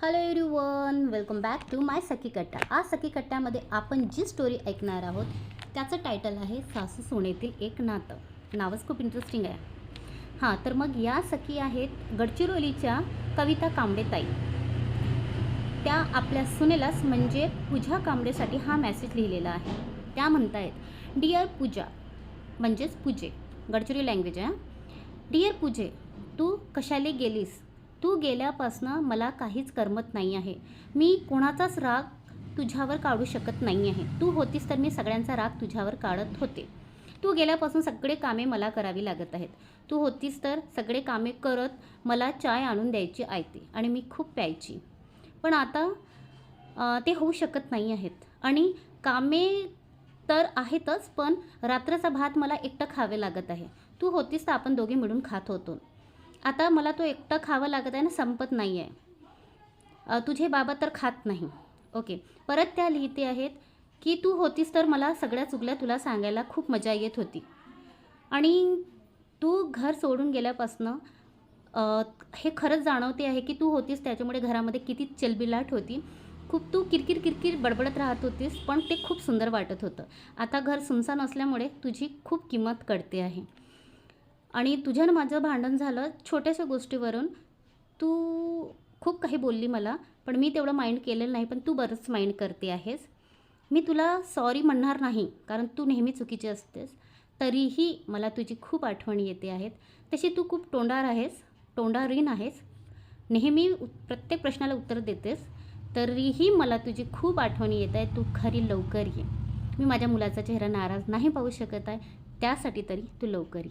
Hello everyone, welcome back to my Sakhi Katta. आज सखी कट्ट्यामध्ये आपण जी story ऐकणार आहोत त्याचं टायटल आहे सासू सुनेतील एक नातं. नावच खूप इंटरेस्टिंग आहे. हां, तर मग या सखी आहेत गडचिरोलीच्या कविता कांबळे ताई. त्या आपल्या सुनेलाच म्हणजे पूजा कांबळेसाठी हा मेसेज लिहिलेला आहे. त्या म्हणतायत, डिअर पूजा, म्हणजेच पूजे, गडचिरोली लँग्वेज आहे. डिअर पूजे, तू कशाला गेलीस? तू गेल्यापासनं मला काहीच करमत नाही आहे. मी कोणाचाच राग तुझ्यावर काढू शकत नाही आहे. तू होतीस तर मी सगळ्यांचा राग तुझ्यावर काढत होते. तू गेल्यापासून सगळे कामे मला करावी लागत आहेत. तू होतीस तर सगळे कामे करत मला चाय आणून द्यायची आयते आणि मी खूप प्यायची. पण आता ते होऊ शकत नाही आहेत. आणि कामे तर आहेतच, पण रात्रचा भात मला एकटं खावे लागत आहे. तू होतीस तर आपण दोघे मिळून खात होतो. आता मला तो एकटा खावं लागत आहे ना, संपत नाही आहे. तुझे बाबा तर खात नाही. ओके. परत त्या लिहिते आहेत की तू होतीस तर मला सगळ्या चुगल्या तुला सांगायला खूप मजा येत होती. आणि तू घर सोडून गेल्यापासनं हे खरंच जाणवते आहे की तू होतीस त्याच्यामुळे घरामध्ये किती चलबिलाट होती. खूप तू किरकिर बडबडत राहत होतीस, पण ते खूप सुंदर वाटत होतं. आता घर सुनसान असल्यामुळे तुझी खूप किंमत कळते आहे. आणि तुझ्यानं माझं भांडण झालं छोट्याशा गोष्टीवरून. तू खूप काही बोलली मला, पण मी तेवढं माइंड केलेलं नाही, पण तू बरंच माइंड करते आहेस. मी तुला सॉरी म्हणणार नाही, कारण तू नेहमी चुकीची असतेस. तरीही मला तुझी खूप आठवण येते आहेत. तशी तू खूप तोंडार आहेस, तोंडारीण आहेस. नेहमी प्रत्येक प्रश्नाला उत्तर देतेस. तरीही मला तुझी खूप आठवणी येत आहे. तू घरी लवकर ये. मी माझ्या मुलाचा चेहरा नाराज नाही पाहू शकत आहे, त्यासाठी तरी तू लवकर ये.